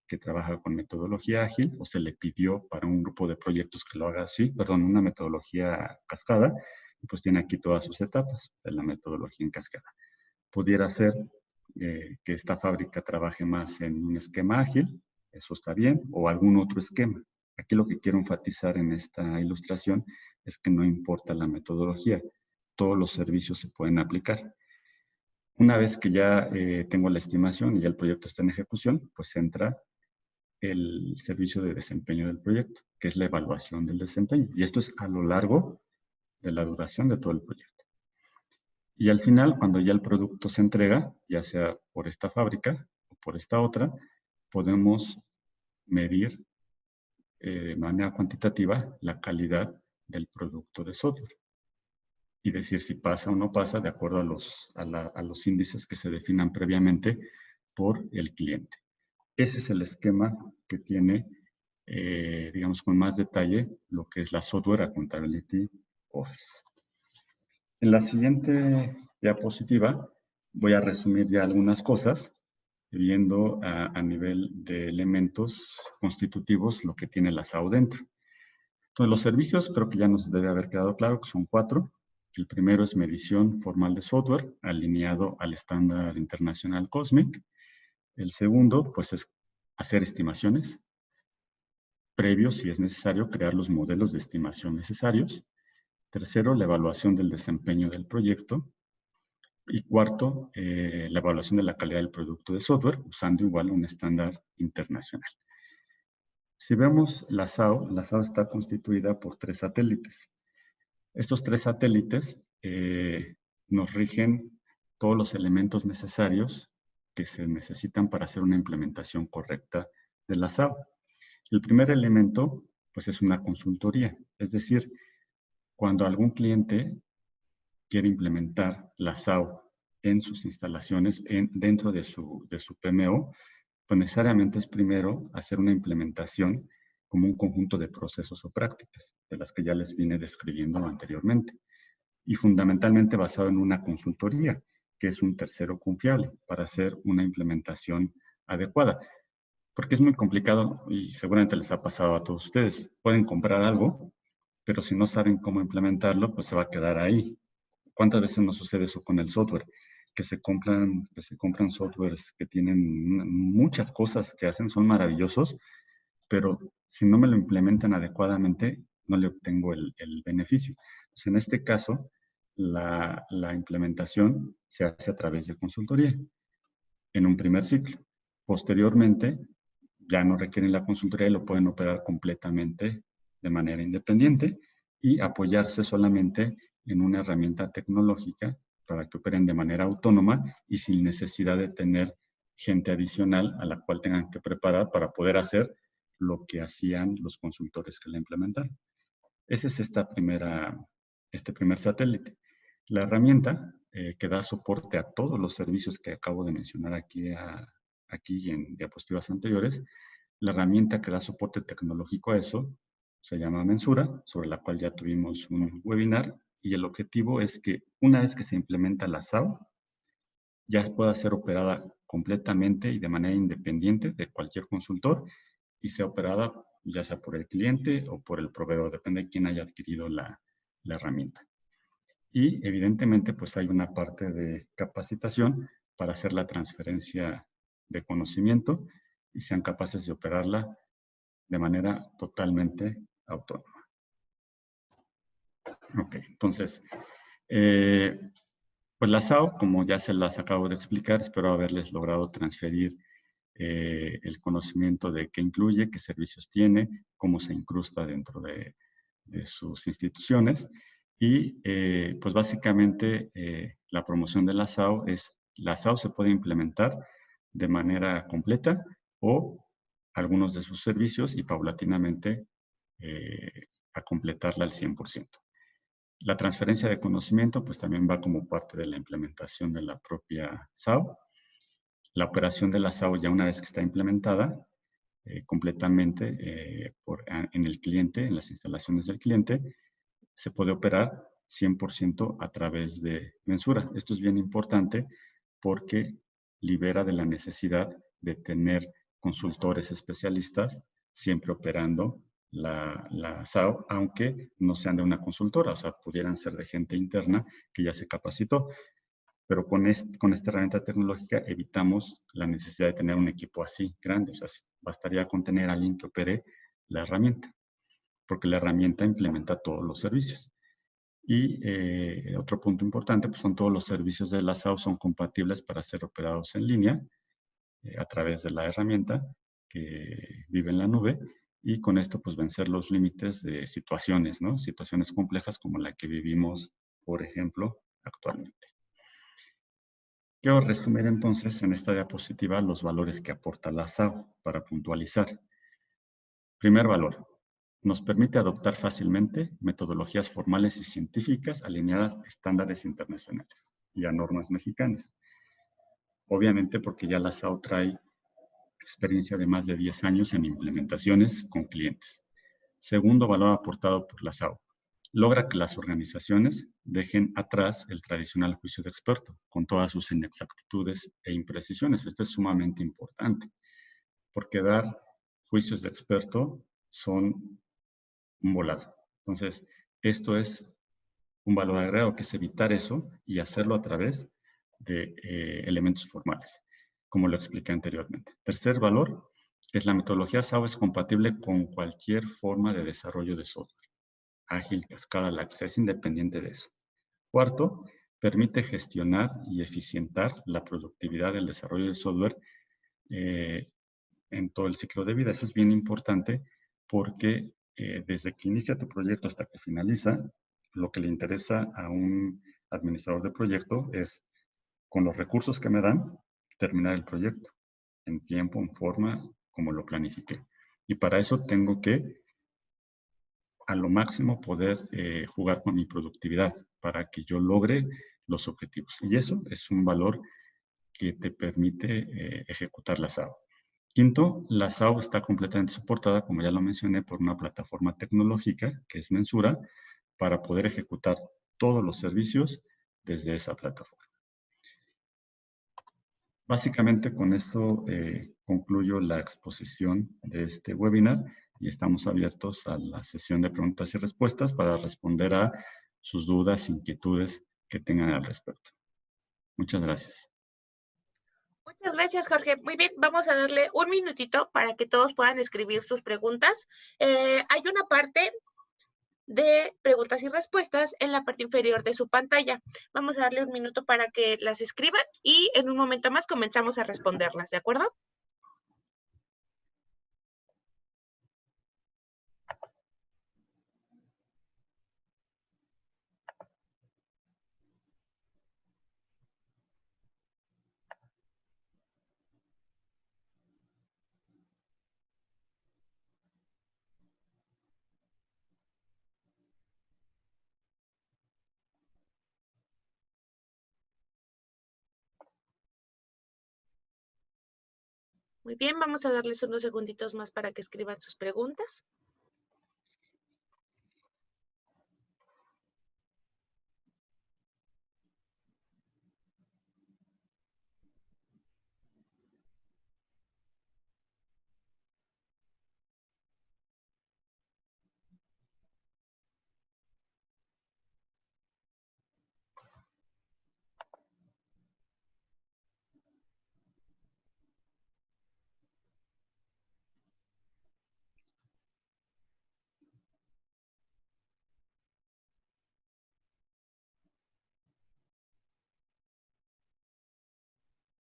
que trabaja con metodología ágil o se le pidió para un grupo de proyectos que lo haga así, perdón, una metodología cascada, y pues tiene aquí todas sus etapas de la metodología en cascada. Pudiera ser que esta fábrica trabaje más en un esquema ágil, eso está bien, o algún otro esquema. Aquí lo que quiero enfatizar en esta ilustración es que no importa la metodología, todos los servicios se pueden aplicar. Una vez que ya tengo la estimación y ya el proyecto está en ejecución, pues entra el servicio de desempeño del proyecto, que es la evaluación del desempeño. Y esto es a lo largo de la duración de todo el proyecto. Y al final, cuando ya el producto se entrega, ya sea por esta fábrica o por esta otra, podemos medir de manera cuantitativa la calidad del producto de software y decir si pasa o no pasa de acuerdo a los índices que se definan previamente por el cliente. Ese es el esquema que tiene, digamos, con más detalle lo que es la Software Accountability Office. En la siguiente diapositiva voy a resumir ya algunas cosas, viendo a nivel de elementos constitutivos lo que tiene la SAO dentro. Entonces, los servicios creo que ya nos debe haber quedado claro que son 4. El primero es medición formal de software, alineado al estándar internacional COSMIC. El segundo, pues, es hacer estimaciones. Previo, si es necesario, crear los modelos de estimación necesarios. Tercero, la evaluación del desempeño del proyecto. Y cuarto, la evaluación de la calidad del producto de software, usando igual un estándar internacional. Si vemos la SAO está constituida por 3 satélites. Estos 3 satélites nos rigen todos los elementos necesarios que se necesitan para hacer una implementación correcta de la SAO. El primer elemento, pues, es una consultoría. Es decir, cuando algún cliente quiere implementar la SAO en sus instalaciones, dentro de su PMO, pues necesariamente es primero hacer una implementación como un conjunto de procesos o prácticas, de las que ya les vine describiendo anteriormente. Y fundamentalmente basado en una consultoría, que es un tercero confiable para hacer una implementación adecuada. Porque es muy complicado y seguramente les ha pasado a todos ustedes. Pueden comprar algo, pero si no saben cómo implementarlo, pues se va a quedar ahí. ¿Cuántas veces nos sucede eso con el software? Que se compran softwares que tienen muchas cosas que hacen, son maravillosos, pero si no me lo implementan adecuadamente, no le obtengo el beneficio. Entonces, en este caso, la implementación se hace a través de consultoría, en un primer ciclo. Posteriormente, ya no requieren la consultoría y lo pueden operar completamente de manera independiente y apoyarse solamente en una herramienta tecnológica para que operen de manera autónoma y sin necesidad de tener gente adicional a la cual tengan que preparar para poder hacer lo que hacían los consultores que la implementaron. Ese es este primer satélite. La herramienta que da soporte a todos los servicios que acabo de mencionar aquí en diapositivas anteriores, la herramienta que da soporte tecnológico a eso se llama Mensura, sobre la cual ya tuvimos un webinar y el objetivo es que una vez que se implementa la SAO, ya pueda ser operada completamente y de manera independiente de cualquier consultor y sea operada ya sea por el cliente o por el proveedor, depende de quién haya adquirido la herramienta. Y evidentemente pues hay una parte de capacitación para hacer la transferencia de conocimiento y sean capaces de operarla de manera totalmente autónoma. Ok, entonces, pues la SAO, como ya se las acabo de explicar, espero haberles logrado transferir el conocimiento de qué incluye, qué servicios tiene, cómo se incrusta dentro de sus instituciones. Y pues básicamente la promoción de la SAO es, la SAO se puede implementar de manera completa o algunos de sus servicios y paulatinamente a completarla al 100%. La transferencia de conocimiento pues también va como parte de la implementación de la propia SAO. La operación de la SAO ya una vez que está implementada completamente en el cliente, en las instalaciones del cliente, se puede operar 100% a través de mensura. Esto es bien importante porque libera de la necesidad de tener consultores especialistas siempre operando la SAO, aunque no sean de una consultora, o sea, pudieran ser de gente interna que ya se capacitó. Pero con esta herramienta tecnológica evitamos la necesidad de tener un equipo así grande. O sea, bastaría con tener a alguien que opere la herramienta, porque la herramienta implementa todos los servicios. Y otro punto importante, pues son todos los servicios de la SAO son compatibles para ser operados en línea a través de la herramienta que vive en la nube y con esto pues vencer los límites de situaciones, ¿no? Situaciones complejas como la que vivimos, por ejemplo, actualmente. Quiero resumir entonces en esta diapositiva los valores que aporta la SAO para puntualizar. Primer valor, nos permite adoptar fácilmente metodologías formales y científicas alineadas a estándares internacionales y a normas mexicanas. Obviamente porque ya la SAO trae experiencia de más de 10 años en implementaciones con clientes. Segundo valor aportado por la SAO, logra que las organizaciones dejen atrás el tradicional juicio de experto, con todas sus inexactitudes e imprecisiones. Esto es sumamente importante, porque dar juicios de experto son un volado. Entonces, esto es un valor agregado, que es evitar eso y hacerlo a través de elementos formales, como lo expliqué anteriormente. Tercer valor es la metodología SAO es compatible con cualquier forma de desarrollo de software. Ágil, cascada, Lapse, es independiente de eso. Cuarto, permite gestionar y eficientar la productividad del desarrollo del software en todo el ciclo de vida. Eso es bien importante porque desde que inicia tu proyecto hasta que finaliza, lo que le interesa a un administrador de proyecto es, con los recursos que me dan, terminar el proyecto en tiempo, en forma, como lo planifiqué. Y para eso tengo que a lo máximo poder jugar con mi productividad para que yo logre los objetivos. Y eso es un valor que te permite ejecutar la SAO. Quinto, la SAO está completamente soportada, como ya lo mencioné, por una plataforma tecnológica que es Mensura para poder ejecutar todos los servicios desde esa plataforma. Básicamente con eso concluyo la exposición de este webinar y estamos abiertos a la sesión de preguntas y respuestas para responder a sus dudas, inquietudes que tengan al respecto. Muchas gracias. Muchas gracias, Jorge. Muy bien, vamos a darle un minutito para que todos puedan escribir sus preguntas. Hay una parte de preguntas y respuestas en la parte inferior de su pantalla. Vamos a darle un minuto para que las escriban y en un momento más comenzamos a responderlas, ¿de acuerdo? Muy bien, vamos a darles unos segunditos más para que escriban sus preguntas.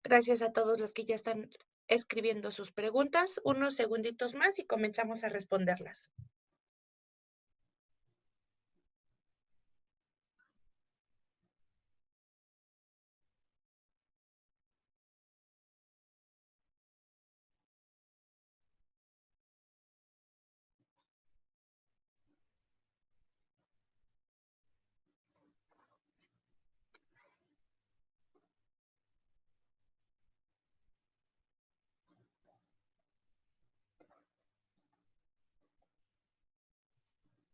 Gracias a todos los que ya están escribiendo sus preguntas. Unos segunditos más y comenzamos a responderlas.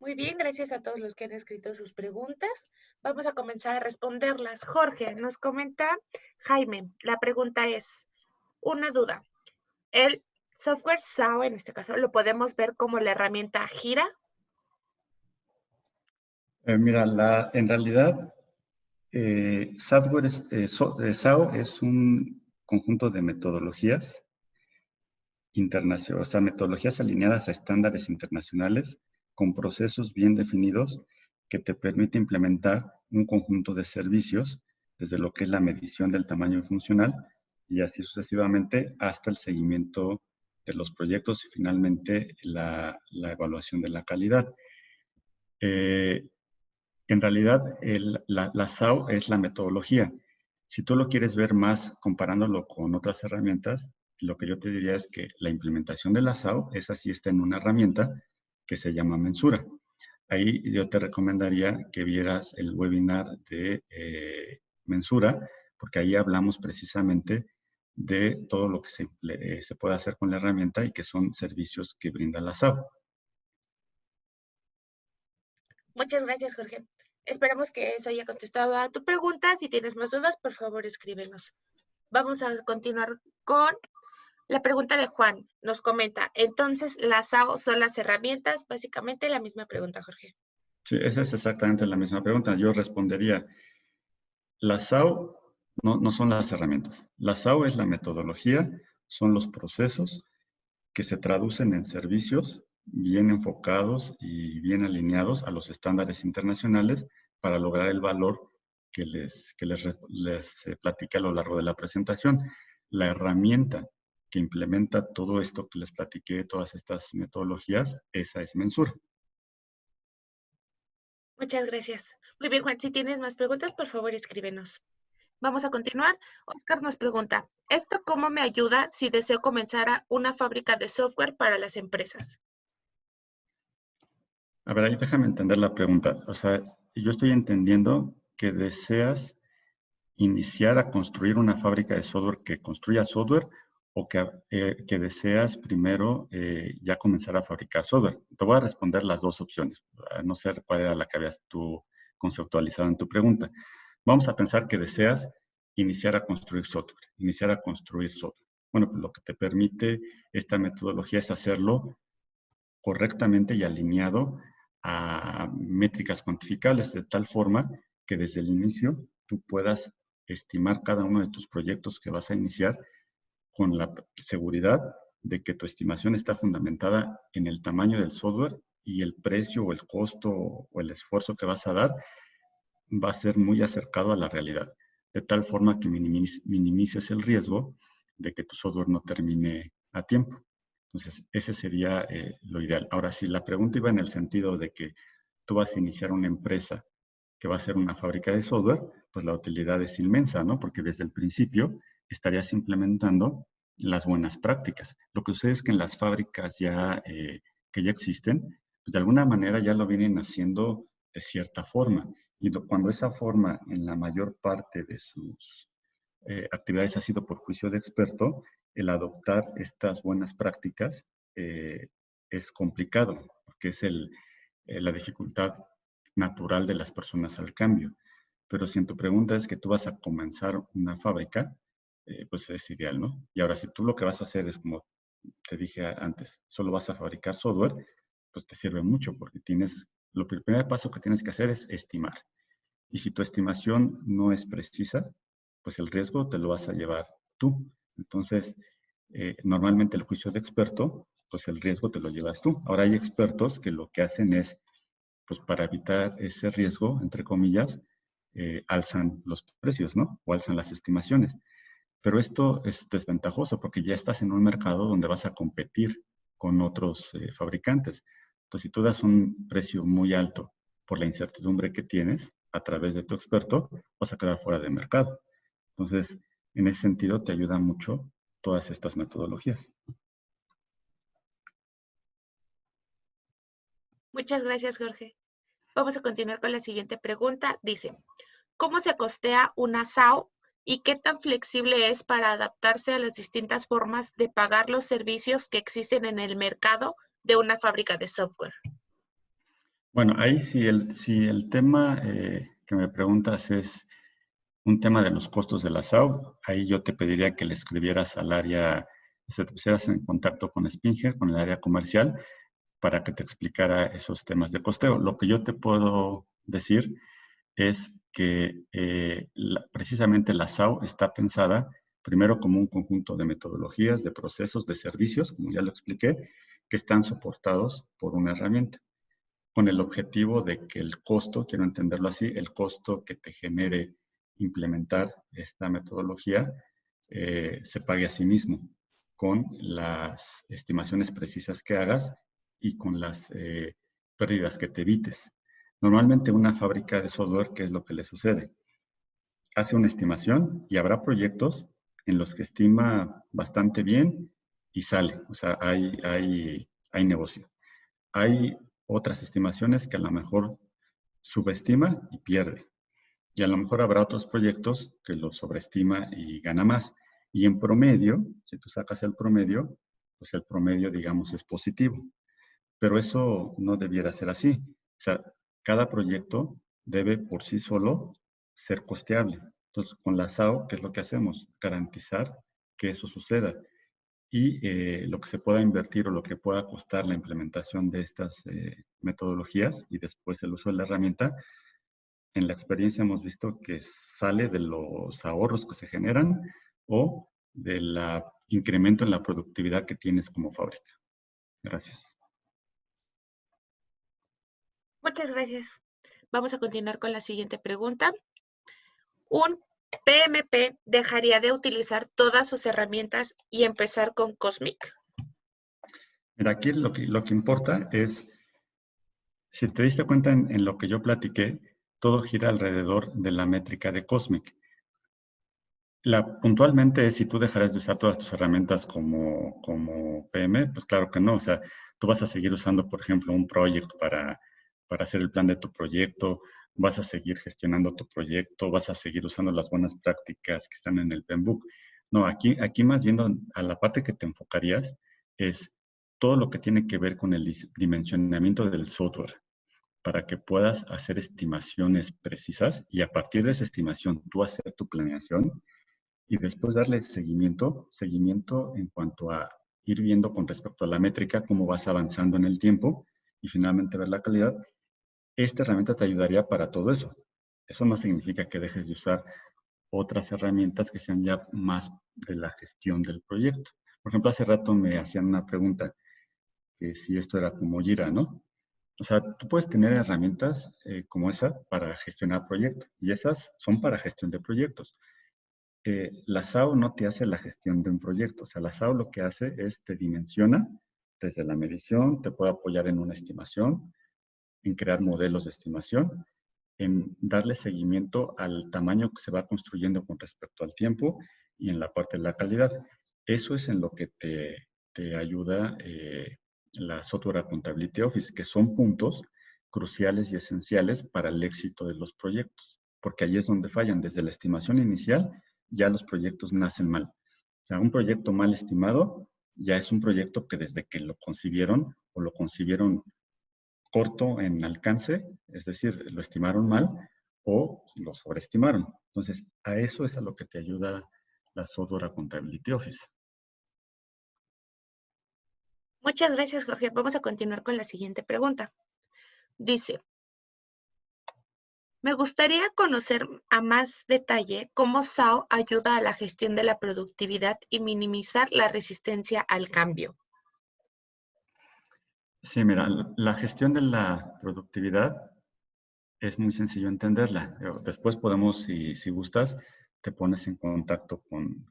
Muy bien, gracias a todos los que han escrito sus preguntas. Vamos a comenzar a responderlas. Jorge, nos comenta Jaime. La pregunta es, una duda. ¿El software SAO, en este caso, lo podemos ver como la herramienta Gira? Mira, en realidad, SAO es un conjunto de metodologías internacionales, o sea, metodologías alineadas a estándares internacionales con procesos bien definidos que te permite implementar un conjunto de servicios desde lo que es la medición del tamaño funcional y así sucesivamente hasta el seguimiento de los proyectos y finalmente la evaluación de la calidad. En realidad, la SAO es la metodología. Si tú lo quieres ver más comparándolo con otras herramientas, lo que yo te diría es que la implementación de la SAO, esa sí está en una herramienta que se llama Mensura. Ahí yo te recomendaría que vieras el webinar de Mensura, porque ahí hablamos precisamente de todo lo que se puede hacer con la herramienta y que son servicios que brinda la SAO. Muchas gracias, Jorge. Esperamos que eso haya contestado a tu pregunta. Si tienes más dudas, por favor, escríbenos. Vamos a continuar con la pregunta de Juan. Nos comenta, entonces, ¿las SAO son las herramientas? Básicamente la misma pregunta, Jorge. Sí, esa es exactamente la misma pregunta. Yo respondería, la SAO no son las herramientas. La SAO es la metodología, son los procesos que se traducen en servicios bien enfocados y bien alineados a los estándares internacionales para lograr el valor que les platiqué a lo largo de la presentación. La herramienta que implementa todo esto que les platiqué, todas estas metodologías, esa es Mensura. Muchas gracias. Muy bien, Juan, si tienes más preguntas, por favor, escríbenos. Vamos a continuar. Oscar nos pregunta, ¿esto cómo me ayuda si deseo comenzar una fábrica de software para las empresas? A ver, ahí déjame entender la pregunta. O sea, yo estoy entendiendo que deseas iniciar a construir una fábrica de software que construya software o que deseas primero ya comenzar a fabricar software. Te voy a responder las dos opciones, a no sé cuál era la que habías tú conceptualizado en tu pregunta. Vamos a pensar que deseas iniciar a construir software, iniciar a construir software. Bueno, pues lo que te permite esta metodología es hacerlo correctamente y alineado a métricas cuantificables, de tal forma que desde el inicio tú puedas estimar cada uno de tus proyectos que vas a iniciar con la seguridad de que tu estimación está fundamentada en el tamaño del software y el precio o el costo o el esfuerzo que vas a dar va a ser muy acercado a la realidad, de tal forma que minimices el riesgo de que tu software no termine a tiempo. Entonces, ese sería lo ideal. Ahora, si la pregunta iba en el sentido de que tú vas a iniciar una empresa que va a ser una fábrica de software, pues la utilidad es inmensa, ¿no? Porque desde el principio estarías implementando las buenas prácticas. Lo que sucede es que en las fábricas ya, que ya existen, pues de alguna manera ya lo vienen haciendo de cierta forma. Y cuando esa forma en la mayor parte de sus actividades ha sido por juicio de experto, el adoptar estas buenas prácticas es complicado, porque es la dificultad natural de las personas al cambio. Pero si en tu pregunta es que tú vas a comenzar una fábrica, pues es ideal, ¿no? Y ahora, si tú lo que vas a hacer es, como te dije antes, solo vas a fabricar software, pues te sirve mucho porque el primer paso que tienes que hacer es estimar. Y si tu estimación no es precisa, pues el riesgo te lo vas a llevar tú. Entonces, normalmente el juicio de experto, pues el riesgo te lo llevas tú. Ahora hay expertos que lo que hacen es, pues para evitar ese riesgo, entre comillas, alzan los precios, ¿no? O alzan las estimaciones. Pero esto es desventajoso porque ya estás en un mercado donde vas a competir con otros fabricantes. Entonces, si tú das un precio muy alto por la incertidumbre que tienes a través de tu experto, vas a quedar fuera de mercado. Entonces, en ese sentido, te ayudan mucho todas estas metodologías. Muchas gracias, Jorge. Vamos a continuar con la siguiente pregunta. Dice, ¿cómo se costea una SAO y qué tan flexible es para adaptarse a las distintas formas de pagar los servicios que existen en el mercado de una fábrica de software? Bueno, ahí si el tema que me preguntas es un tema de los costos de la SAO, ahí yo te pediría que le escribieras al área, te pusieras en contacto con Spinger, con el área comercial, para que te explicara esos temas de costeo. Lo que yo te puedo decir es que precisamente la SAO está pensada primero como un conjunto de metodologías, de procesos, de servicios, como ya lo expliqué, que están soportados por una herramienta, con el objetivo de que el costo, quiero entenderlo así, el costo que te genere implementar esta metodología se pague a sí mismo, con las estimaciones precisas que hagas y con las pérdidas que te evites. Normalmente una fábrica de software, ¿qué es lo que le sucede? Hace una estimación y habrá proyectos en los que estima bastante bien y sale, o sea, hay negocio. Hay otras estimaciones que a lo mejor subestima y pierde. Y a lo mejor habrá otros proyectos que lo sobreestima y gana más. Y en promedio, si tú sacas el promedio, pues el promedio, digamos, es positivo. Pero eso no debiera ser así. O sea, cada proyecto debe por sí solo ser costeable. Entonces, con la SAO, ¿qué es lo que hacemos? Garantizar que eso suceda. Y lo que se pueda invertir o lo que pueda costar la implementación de estas metodologías y después el uso de la herramienta, en la experiencia hemos visto que sale de los ahorros que se generan o del incremento en la productividad que tienes como fábrica. Gracias. Muchas gracias. Vamos a continuar con la siguiente pregunta. ¿Un PMP dejaría de utilizar todas sus herramientas y empezar con Cosmic? Mira, aquí lo que importa es, si te diste cuenta en lo que yo platiqué, todo gira alrededor de la métrica de Cosmic. Puntualmente, si tú dejarás de usar todas tus herramientas como PM, pues claro que no. O sea, tú vas a seguir usando, por ejemplo, un project para hacer el plan de tu proyecto, vas a seguir gestionando tu proyecto, vas a seguir usando las buenas prácticas que están en el PMBOK. No, aquí más viendo a la parte que te enfocarías es todo lo que tiene que ver con el dimensionamiento del software para que puedas hacer estimaciones precisas y a partir de esa estimación tú hacer tu planeación y después darle seguimiento en cuanto a ir viendo con respecto a la métrica cómo vas avanzando en el tiempo y finalmente ver la calidad. Esta herramienta te ayudaría para todo eso. Eso no significa que dejes de usar otras herramientas que sean ya más de la gestión del proyecto. Por ejemplo, hace rato me hacían una pregunta que si esto era como Jira, ¿no? O sea, tú puedes tener herramientas como esa para gestionar proyectos y esas son para gestión de proyectos. La SAO no te hace la gestión de un proyecto. O sea, la SAO lo que hace es te dimensiona desde la medición, te puede apoyar en una estimación, en crear modelos de estimación, en darle seguimiento al tamaño que se va construyendo con respecto al tiempo y en la parte de la calidad. Eso es en lo que te ayuda la Software Accountability Office, que son puntos cruciales y esenciales para el éxito de los proyectos, porque ahí es donde fallan. Desde la estimación inicial, ya los proyectos nacen mal. O sea, un proyecto mal estimado ya es un proyecto que desde que lo concibieron o lo concibieron corto en alcance, es decir, lo estimaron mal o lo sobreestimaron. Entonces, a eso es a lo que te ayuda la Software Accountability Office. Muchas gracias, Jorge. Vamos a continuar con la siguiente pregunta. Dice, me gustaría conocer a más detalle cómo SAO ayuda a la gestión de la productividad y minimizar la resistencia al cambio. Sí, mira, la gestión de la productividad es muy sencillo entenderla. Después podemos, si gustas, te pones en contacto con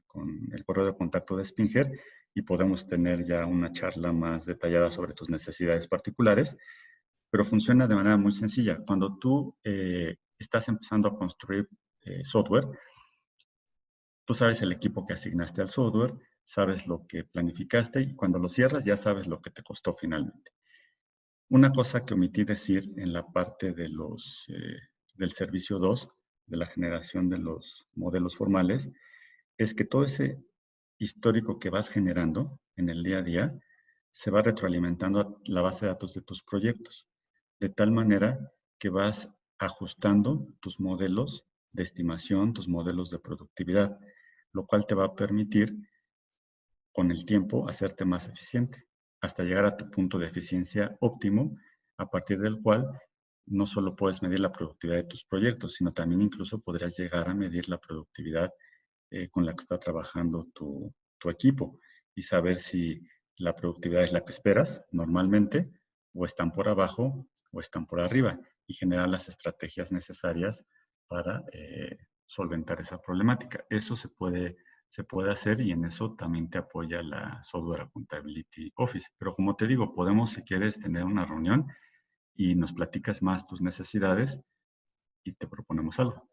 el correo de contacto de Spinger y podemos tener ya una charla más detallada sobre tus necesidades particulares, pero funciona de manera muy sencilla. Cuando tú estás empezando a construir software, tú sabes el equipo que asignaste al software, sabes lo que planificaste y cuando lo cierras ya sabes lo que te costó finalmente. Una cosa que omití decir en la parte de del servicio 2, de la generación de los modelos formales, es que todo ese histórico que vas generando en el día a día se va retroalimentando a la base de datos de tus proyectos, de tal manera que vas ajustando tus modelos de estimación, tus modelos de productividad, lo cual te va a permitir con el tiempo hacerte más eficiente, hasta llegar a tu punto de eficiencia óptimo, a partir del cual no solo puedes medir la productividad de tus proyectos, sino también incluso podrías llegar a medir la productividad con la que está trabajando tu equipo y saber si la productividad es la que esperas normalmente o están por abajo o están por arriba y generar las estrategias necesarias para solventar esa problemática. Eso se puede hacer y en eso también te apoya la Software Accountability Office. Pero como te digo, podemos, si quieres, tener una reunión y nos platicas más tus necesidades y te proponemos algo.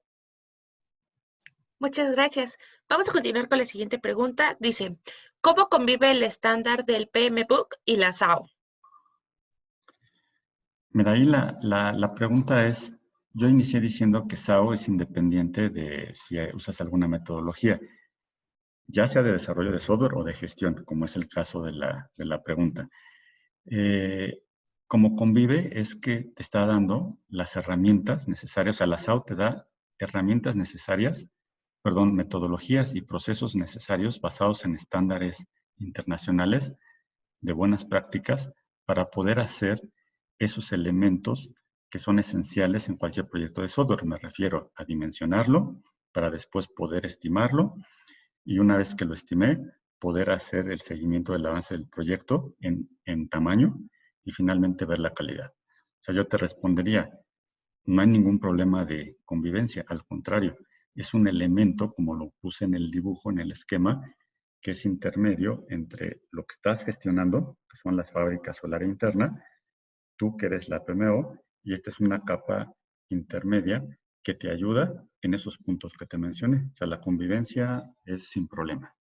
Muchas gracias. Vamos a continuar con la siguiente pregunta. Dice, ¿cómo convive el estándar del PMBOK y la SAO? Mira, ahí la pregunta es, yo inicié diciendo que SAO es independiente de si usas alguna metodología, ya sea de desarrollo de software o de gestión, como es el caso de la pregunta. Como convive es que te está dando las herramientas necesarias, o sea, la SAO te da herramientas necesarias, perdón, metodologías y procesos necesarios basados en estándares internacionales de buenas prácticas para poder hacer esos elementos que son esenciales en cualquier proyecto de software. Me refiero a dimensionarlo para después poder estimarlo y una vez que lo estimé, poder hacer el seguimiento del avance del proyecto en tamaño y finalmente ver la calidad. O sea, yo te respondería, no hay ningún problema de convivencia, al contrario, es un elemento, como lo puse en el dibujo, en el esquema, que es intermedio entre lo que estás gestionando, que son las fábricas o el área interna, tú que eres la PMO, y esta es una capa intermedia que te ayuda en esos puntos que te mencioné. O sea, la convivencia es sin problema.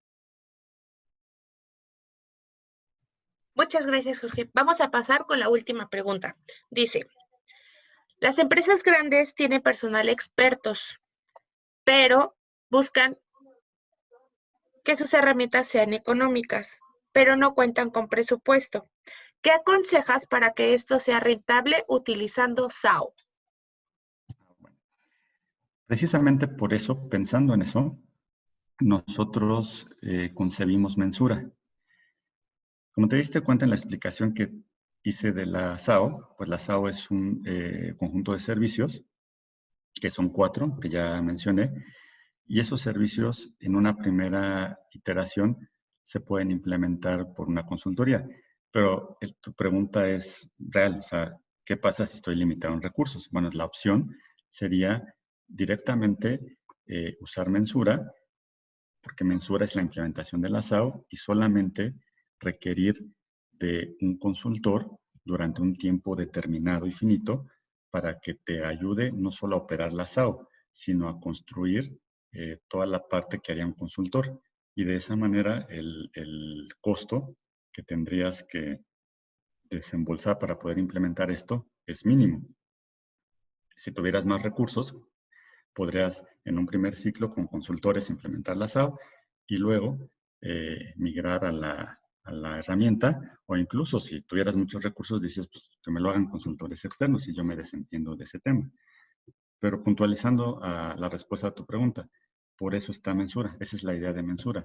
Muchas gracias, Jorge. Vamos a pasar con la última pregunta. Dice, las empresas grandes tienen personal expertos, pero buscan que sus herramientas sean económicas, pero no cuentan con presupuesto. ¿Qué aconsejas para que esto sea rentable utilizando SAO? Precisamente por eso, pensando en eso, nosotros concebimos Mensura. Como te diste cuenta en la explicación que hice de la SAO, pues la SAO es un conjunto de servicios, que son 4, que ya mencioné, y esos servicios en una primera iteración se pueden implementar por una consultoría. Pero tu pregunta es real, o sea, ¿qué pasa si estoy limitado en recursos? Bueno, la opción sería directamente usar Mensura, porque Mensura es la implementación de la SAO y solamente requerir de un consultor durante un tiempo determinado y finito para que te ayude no solo a operar la SAO, sino a construir toda la parte que haría un consultor. Y de esa manera el costo que tendrías que desembolsar para poder implementar esto es mínimo. Si tuvieras más recursos, podrías en un primer ciclo con consultores implementar la SAO y luego migrar a la herramienta o incluso si tuvieras muchos recursos dices pues, que me lo hagan consultores externos y yo me desentiendo de ese tema. Pero puntualizando a la respuesta a tu pregunta, por eso está Mensura, esa es la idea de Mensura,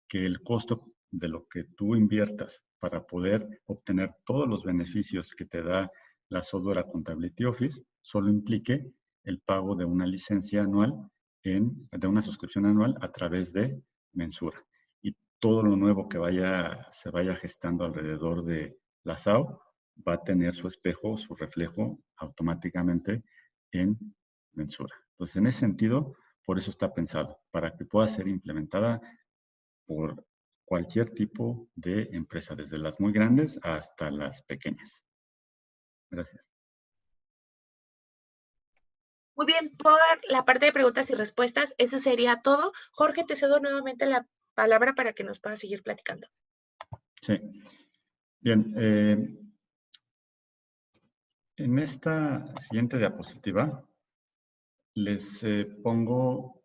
que el costo de lo que tú inviertas para poder obtener todos los beneficios que te da la Software Accountability Office solo implique el pago de una licencia anual, de una suscripción anual a través de Mensura. Y todo lo nuevo que se vaya gestando alrededor de la SAO va a tener su espejo, su reflejo automáticamente en Mensura. Entonces, en ese sentido, por eso está pensado, para que pueda ser implementada por cualquier tipo de empresa, desde las muy grandes hasta las pequeñas. Gracias. Muy bien, por la parte de preguntas y respuestas, eso sería todo. Jorge, te cedo nuevamente la palabra para que nos puedas seguir platicando. Sí. Bien. En esta siguiente diapositiva les pongo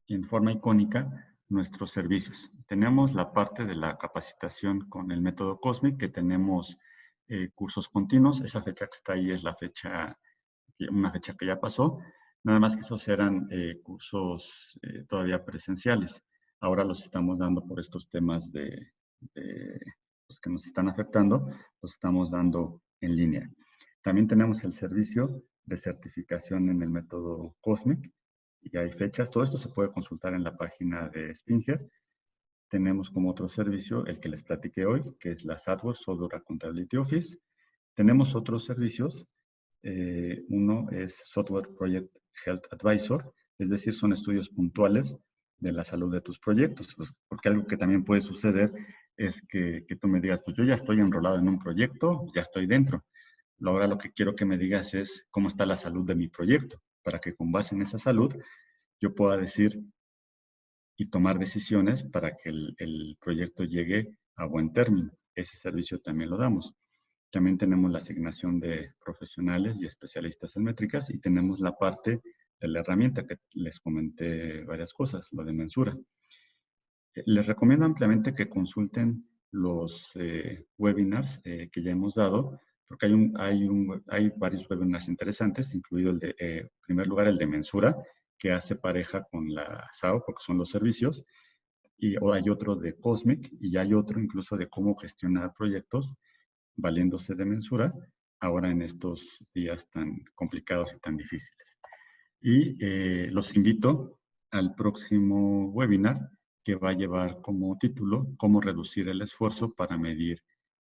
en forma icónica nuestros servicios. Tenemos la parte de la capacitación con el método COSMIC, que tenemos cursos continuos. Esa fecha que está ahí es la fecha, una fecha que ya pasó. Nada más que esos eran cursos todavía presenciales. Ahora los estamos dando por estos temas de los que nos están afectando, los estamos dando en línea. También tenemos el servicio de certificación en el método COSMIC, y hay fechas. Todo esto se puede consultar en la página de Spinger. Tenemos como otro servicio el que les platiqué hoy, que es la AdWords Software Accountability Office. Tenemos otros servicios. Uno es Software Project Health Advisor, es decir, son estudios puntuales de la salud de tus proyectos, pues, porque algo que también puede suceder es que tú me digas, pues yo ya estoy enrolado en un proyecto, ya estoy dentro. Ahora lo que quiero que me digas es cómo está la salud de mi proyecto, para que con base en esa salud yo pueda decir y tomar decisiones para que el proyecto llegue a buen término. Ese servicio también lo damos. También tenemos la asignación de profesionales y especialistas en métricas, y tenemos la parte de la herramienta que les comenté varias cosas, lo de mensura. Les recomiendo ampliamente que consulten los webinars que ya hemos dado, porque hay varios webinars interesantes, incluido el de, en primer lugar, el de mensura, que hace pareja con la SAO, porque son los servicios, o hay otro de COSMIC, y hay otro incluso de cómo gestionar proyectos valiéndose de mensura, ahora en estos días tan complicados y tan difíciles. Y los invito al próximo webinar, que va a llevar como título "Cómo reducir el esfuerzo para medir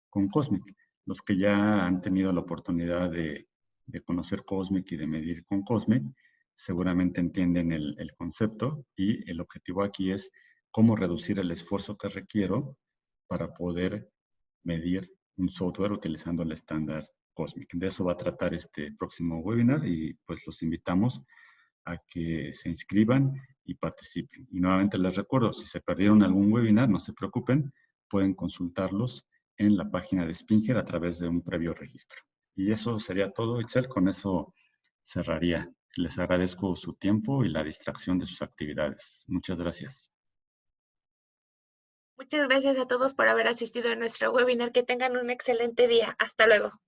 con COSMIC". Los que ya han tenido la oportunidad de conocer COSMIC y de medir con COSMIC, seguramente entienden el concepto, y el objetivo aquí es cómo reducir el esfuerzo que requiero para poder medir un software utilizando el estándar COSMIC. De eso va a tratar este próximo webinar, y pues los invitamos a que se inscriban y participen. Y nuevamente les recuerdo, si se perdieron algún webinar, no se preocupen, pueden consultarlos en la página de Spinger a través de un previo registro. Y eso sería todo, Itzel. Con eso cerraría. Les agradezco su tiempo y la distracción de sus actividades. Muchas gracias. Muchas gracias a todos por haber asistido a nuestro webinar. Que tengan un excelente día. Hasta luego.